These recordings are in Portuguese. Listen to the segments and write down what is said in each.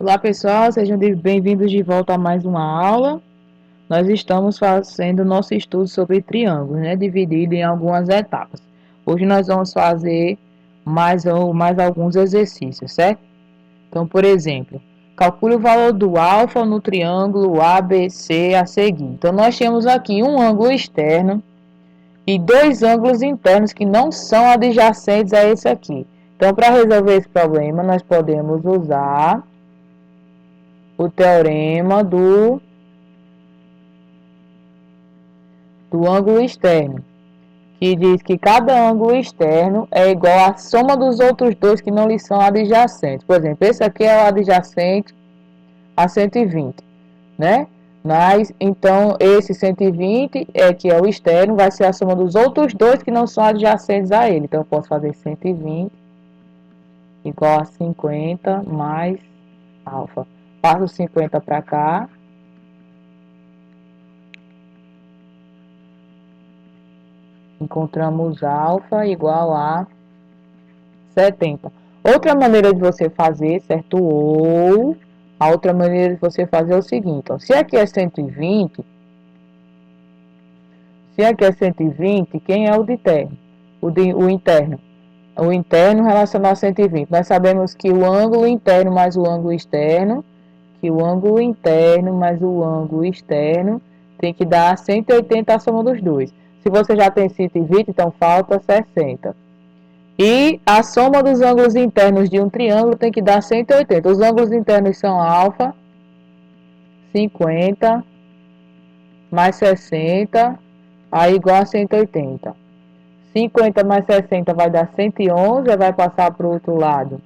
Olá pessoal, sejam bem-vindos de volta a mais uma aula. Nós estamos fazendo nosso estudo sobre triângulos, né, dividido em algumas etapas. Hoje nós vamos fazer mais alguns exercícios, certo? Então, por exemplo, calcule o valor do alfa no triângulo ABC a seguir. Então, nós temos aqui um ângulo externo e dois ângulos internos que não são adjacentes a esse aqui. Então, para resolver esse problema, nós podemos usar o teorema do ângulo externo, que diz que cada ângulo externo é igual à soma dos outros dois que não lhe são adjacentes. Por exemplo, esse aqui é o adjacente a 120, né? Mas, então, esse 120 que é o externo, vai ser a soma dos outros dois que não são adjacentes a ele. Então, eu posso fazer 120 igual a 50 mais alfa. Passo 50 para cá. Encontramos alfa igual a 70. Outra maneira de você fazer, certo? A outra maneira de você fazer é o seguinte, ó, se aqui é 120, quem é o de terno? O interno. O interno relacionado a 120. Nós sabemos que o ângulo interno mais o ângulo externo, tem que dar 180 a soma dos dois. Se você já tem 120, então falta 60. E a soma dos ângulos internos de um triângulo tem que dar 180. Os ângulos internos são alfa, 50, mais 60, aí igual a 180. 50 mais 60 vai dar 111, aí vai passar para o outro lado.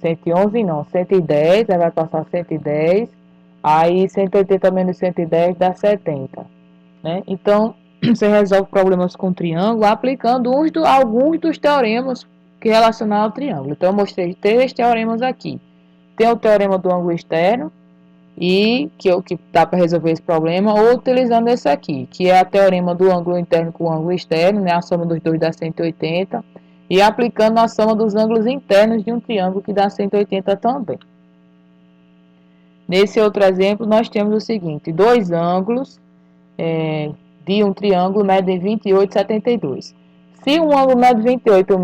111 não, 110, aí vai passar 110. Aí 180 menos 110 dá 70. Né? Então, você resolve problemas com triângulo aplicando alguns dos teoremas que relacionam ao triângulo. Então, eu mostrei 3 teoremas aqui. Tem o teorema do ângulo externo, e que dá para resolver esse problema, ou utilizando esse aqui, que é a teorema do ângulo interno com o ângulo externo, né? A soma dos dois dá 180, e aplicando a soma dos ângulos internos de um triângulo, que dá 180 também. Nesse outro exemplo, nós temos o seguinte, dois ângulos de um triângulo medem 28 e 72. Se um ângulo mede 28 e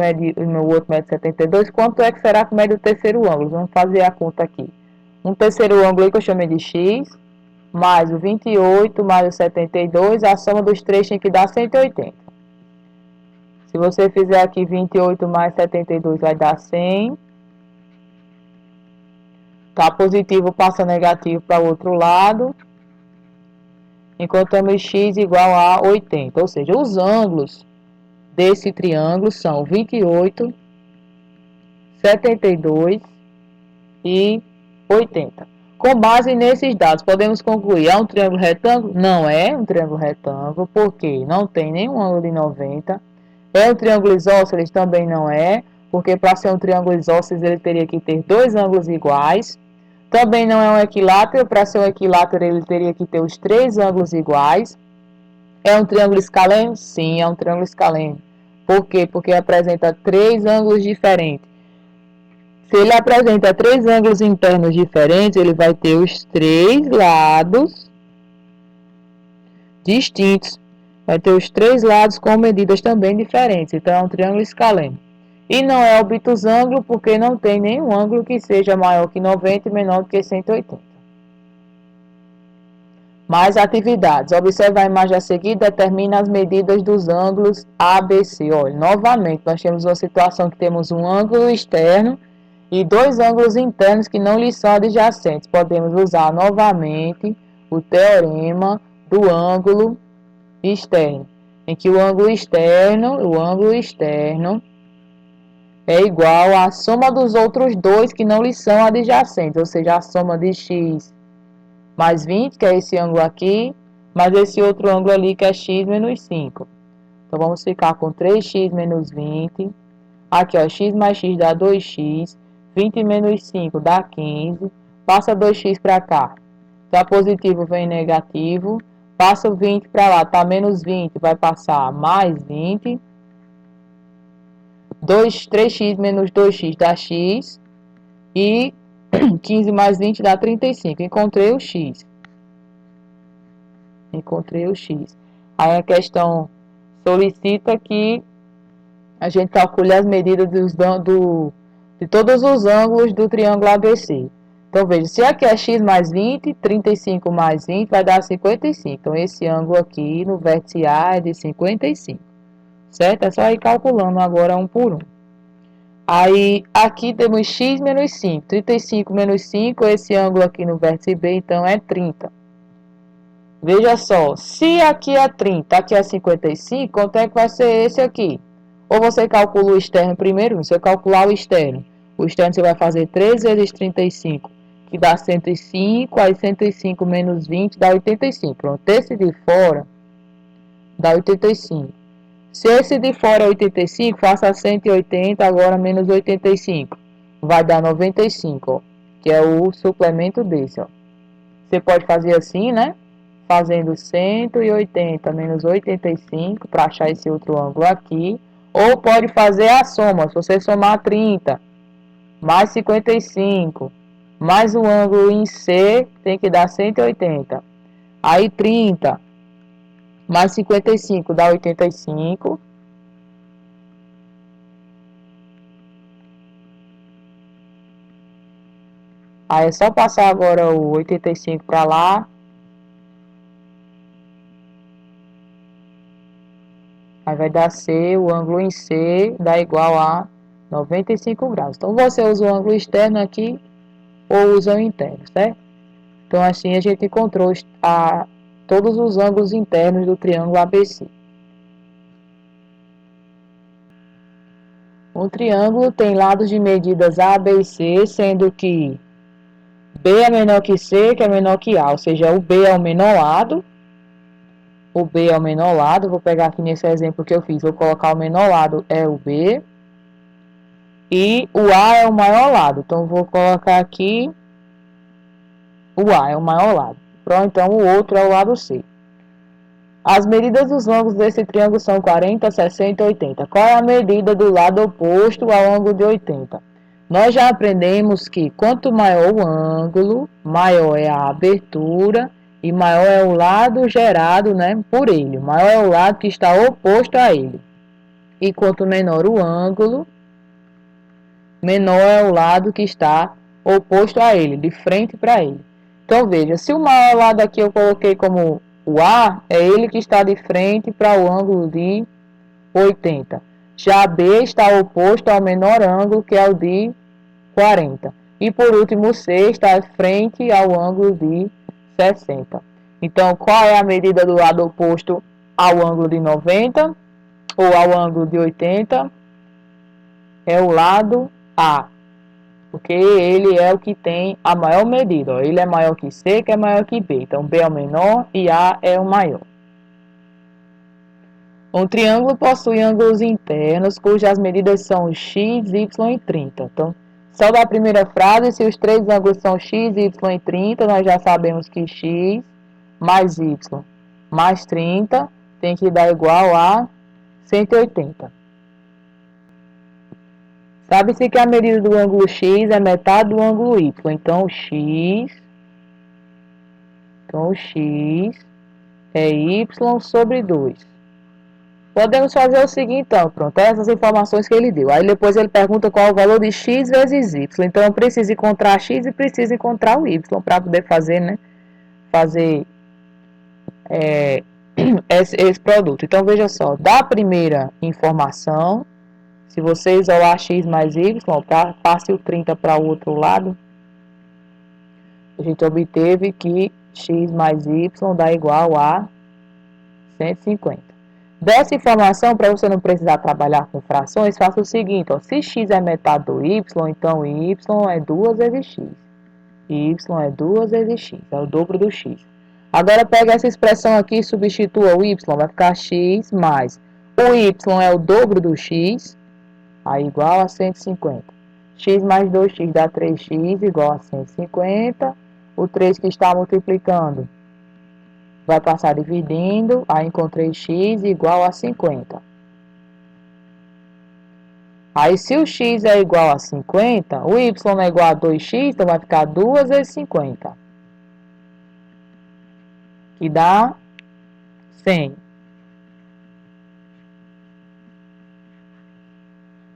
o outro mede 72, quanto é que será que mede o terceiro ângulo? Vamos fazer a conta aqui. Um terceiro ângulo aí que eu chamei de x, mais o 28 mais o 72, a soma dos três tem que dar 180. Se você fizer aqui 28 mais 72 vai dar 100. Tá positivo, passa negativo para o outro lado. Encontramos x igual a 80. Ou seja, os ângulos desse triângulo são 28, 72 e 80. Com base nesses dados, podemos concluir, é um triângulo retângulo? Não é um triângulo retângulo, porque não tem nenhum ângulo de 90. É um triângulo isósceles? Também não é, porque para ser um triângulo isósceles ele teria que ter dois ângulos iguais. Também não é um equilátero, para ser um equilátero ele teria que ter os três ângulos iguais. É um triângulo escaleno? Sim, é um triângulo escaleno. Por quê? Porque apresenta três ângulos diferentes. Se ele apresenta três ângulos internos diferentes, ele vai ter os três lados distintos. Vai ter os três lados com medidas também diferentes. Então, é um triângulo escaleno. E não é obtusângulo porque não tem nenhum ângulo que seja maior que 90 e menor do que 180. Mais atividades. Observe a imagem a seguir, determina as medidas dos ângulos ABC. Olha, novamente, nós temos uma situação que temos um ângulo externo e dois ângulos internos que não lhes são adjacentes. Podemos usar novamente o teorema do ângulo externo, em que o ângulo externo é igual à soma dos outros dois que não lhes são adjacentes, ou seja, a soma de x mais 20, que é esse ângulo aqui, mais esse outro ângulo ali, que é x menos 5. Então, vamos ficar com 3x menos 20. Aqui, ó, x mais x dá 2x. 20 menos 5 dá 15. Passa 2x para cá. Tá positivo, vem negativo. Passa o 20 para lá, tá menos 20, vai passar mais 20. 3x menos 2x dá x. E 15 mais 20 dá 35. Encontrei o x. Encontrei o x. Aí a questão solicita que a gente calcule as medidas de todos os ângulos do triângulo ABC. Então, veja, se aqui é x mais 20, 35 mais 20 vai dar 55. Então, esse ângulo aqui no vértice A é de 55. Certo? É só ir calculando agora um por um. Aí, aqui temos x menos 5. 35 menos 5, esse ângulo aqui no vértice B, então, é 30. Veja só, se aqui é 30, aqui é 55, quanto é que vai ser esse aqui? Ou você calcula o externo primeiro, se eu calcular o externo você vai fazer 3 vezes 35, que dá 105, aí 105 menos 20 dá 85. Pronto, esse de fora dá 85. Se esse de fora é 85, faça 180, agora menos 85. Vai dar 95, ó, que é o suplemento desse, ó. Você pode fazer assim, né? Fazendo 180 menos 85 para achar esse outro ângulo aqui. Ou pode fazer a soma. Se você somar 30 mais 55 mais o ângulo em C, tem que dar 180. Aí 30 mais 55 dá 85. Aí é só passar agora o 85 para lá. Aí vai dar C, o ângulo em C dá igual a 95 graus. Então, você usa o ângulo externo aqui ou usa o interno, certo? Então, assim, a gente encontrou todos os ângulos internos do triângulo ABC. Um triângulo tem lados de medidas A, B e C, sendo que B é menor que C, que é menor que A. Ou seja, o B é o menor lado. O B é o menor lado. Vou pegar aqui nesse exemplo que eu fiz. Vou colocar o menor lado é o B. E o A é o maior lado. Então, vou colocar aqui o A é o maior lado. Pronto, então o outro é o lado C. As medidas dos ângulos desse triângulo são 40, 60 e 80. Qual é a medida do lado oposto ao ângulo de 80? Nós já aprendemos que quanto maior o ângulo, maior é a abertura e maior é o lado gerado, né, por ele. Maior é o lado que está oposto a ele. E quanto menor o ângulo, menor é o lado que está oposto a ele, de frente para ele. Então, veja, se o maior lado aqui eu coloquei como o A, é ele que está de frente para o ângulo de 80. Já B está oposto ao menor ângulo, que é o de 40. E, por último, o C está frente ao ângulo de 60. Então, qual é a medida do lado oposto ao ângulo de 90 ou ao ângulo de 80? É o lado A, porque ele é o que tem a maior medida. Ó. Ele é maior que C, que é maior que B. Então, B é o menor e A é o maior. Um triângulo possui ângulos internos cujas medidas são x, y e 30. Então, só da primeira frase, se os três ângulos são x, y e 30, nós já sabemos que x mais y mais 30 tem que dar igual a 180. Sabe-se que a medida do ângulo x é metade do ângulo y. Então, o x é y sobre 2. Podemos fazer o seguinte, então, pronto, essas informações que ele deu. Aí depois ele pergunta qual é o valor de x vezes y. Então, eu preciso encontrar x e preciso encontrar o y para poder fazer, né? Fazer esse produto. Então, veja só, da primeira informação, se você isolar x mais y, passe o 30 para o outro lado, a gente obteve que x mais y dá igual a 150. Dessa informação, para você não precisar trabalhar com frações, faça o seguinte, ó, se x é metade do y, então y é 2 vezes x. Y é 2 vezes x, é o dobro do x. Agora, pega essa expressão aqui e substitua o y, vai ficar x mais. O y é o dobro do x, aí igual a 150. X mais 2x dá 3x igual a 150. O 3 que está multiplicando vai passar dividindo, aí encontrei x igual a 50. Aí, se o x é igual a 50, o y é igual a 2x, então vai ficar 2 vezes 50, que dá 100.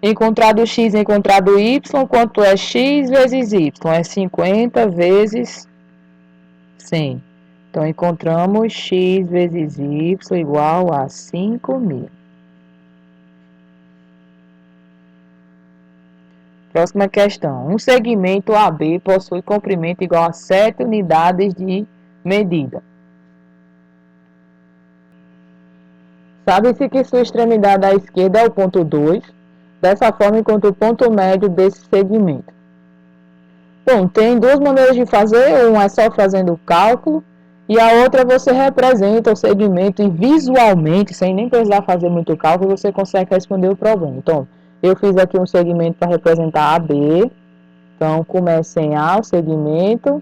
Encontrado o x, encontrado o y, quanto é x vezes y? É 50 vezes 100. Então, encontramos x vezes y igual a 5.000. Próxima questão. Um segmento AB possui comprimento igual a 7 unidades de medida. Sabe-se que sua extremidade à esquerda é o ponto 2. Dessa forma, encontra o ponto médio desse segmento. Bom, tem duas maneiras de fazer. Uma é só fazendo o cálculo e a outra você representa o segmento e visualmente, sem nem precisar fazer muito cálculo, você consegue responder o problema. Então, eu fiz aqui um segmento para representar AB. Então, começa em A, o segmento,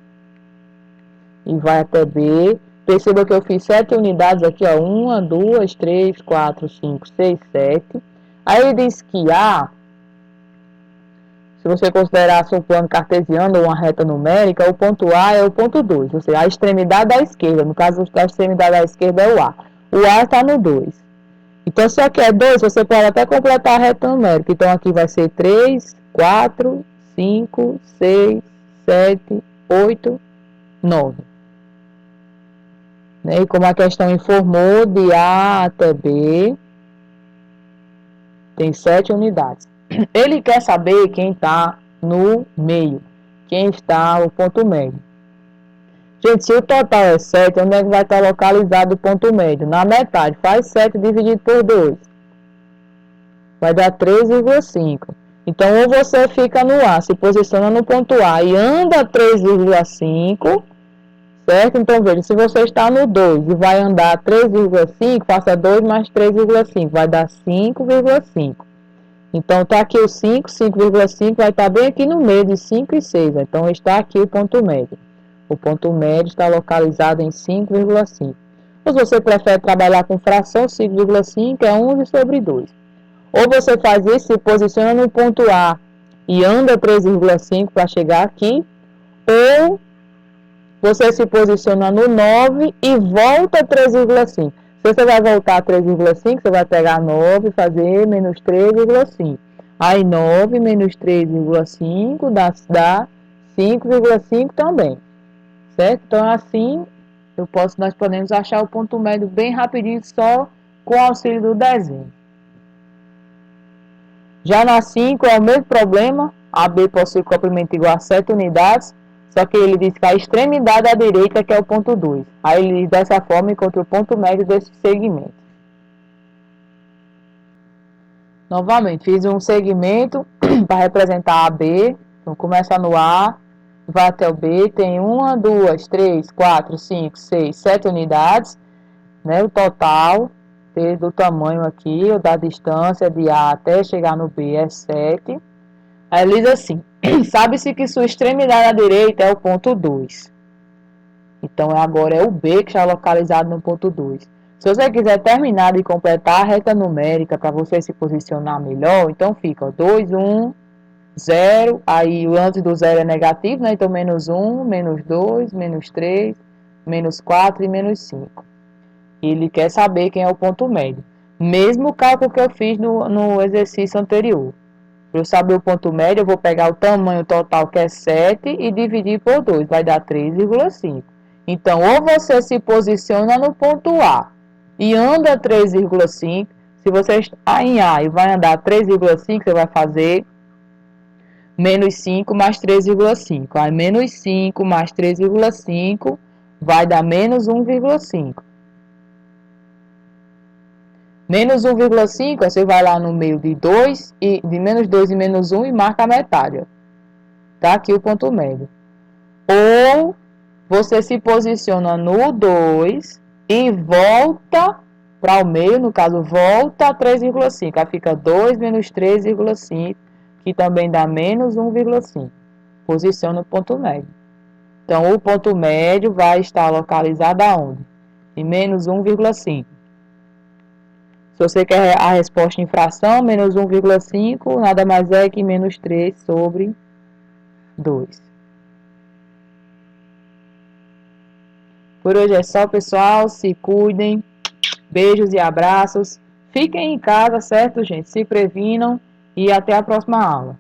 e vai até B. Perceba que eu fiz 7 unidades aqui, ó. 1, 2, 3, 4, 5, 6, 7. Aí ele diz que A, se você considerasse um plano cartesiano ou uma reta numérica, o ponto A é o ponto 2, ou seja, a extremidade da esquerda. No caso, a extremidade da esquerda é o A. O A está no 2. Então, se aqui é 2, você pode até completar a reta numérica. Então, aqui vai ser 3, 4, 5, 6, 7, 8, 9. E como a questão informou, de A até B, tem 7 unidades. Ele quer saber quem está no meio, quem está o ponto médio. Gente, se o total é 7, onde é que vai estar localizado o ponto médio? Na metade. Faz 7 dividido por 2. Vai dar 3,5. Então, ou você fica no A, se posiciona no ponto A e anda 3,5, certo? Então, veja, se você está no 2 e vai andar 3,5, faça 2 mais 3,5, vai dar 5,5. Então, está aqui o 5, 5,5 vai estar bem aqui no meio de 5 e 6. Então, está aqui o ponto médio. O ponto médio está localizado em 5,5. Ou se você prefere trabalhar com fração, 5,5 é 11 sobre 2. Ou você faz isso, se posiciona no ponto A e anda 3,5 para chegar aqui, ou você se posiciona no 9 e volta 3,5. Se você vai voltar 3,5, você vai pegar 9 e fazer menos 3,5. Aí 9 menos 3,5 dá 5,5 também. Certo? Então, assim, nós podemos achar o ponto médio bem rapidinho, só com o auxílio do desenho. Já na 5 é o mesmo problema. AB possui comprimento igual a 7 unidades. Só que ele diz que a extremidade à direita que é o ponto 2. Aí ele, dessa forma, encontra o ponto médio desse segmento. Novamente, fiz um segmento para representar AB. Então, começa no A, vai até o B. Tem 1, 2, 3, 4, 5, 6, 7 unidades. Né, o total do tamanho aqui, ou da distância de A até chegar no B é 7. Aí ele diz assim, sabe-se que sua extremidade à direita é o ponto 2. Então, agora é o B que está localizado no ponto 2. Se você quiser terminar de completar a reta numérica para você se posicionar melhor, então fica 2, 1, 0, aí o antes do 0 é negativo, né? Então, menos 1, menos 2, menos 3, menos 4 e menos 5. Ele quer saber quem é o ponto médio. Mesmo cálculo que eu fiz no exercício anterior. Para eu saber o ponto médio, eu vou pegar o tamanho total, que é 7, e dividir por 2, vai dar 3,5. Então, ou você se posiciona no ponto A e anda 3,5. Se você está em A e vai andar 3,5, você vai fazer menos 5 mais 3,5. Aí, menos 5 mais 3,5 vai dar menos 1,5. Menos 1,5, você vai lá no meio de 2 e de menos 2 e menos 1 e marca a metade. Tá aqui o ponto médio. Ou você se posiciona no 2 e volta para o meio, no caso, volta a 3,5. Aí fica 2 menos 3,5, que também dá menos 1,5. Posiciona o ponto médio. Então, o ponto médio vai estar localizado aonde? Em menos 1,5. Se você quer a resposta em fração, menos 1,5 nada mais é que menos 3 sobre 2. Por hoje é só, pessoal. Se cuidem. Beijos e abraços. Fiquem em casa, certo, gente? Se previnam e até a próxima aula.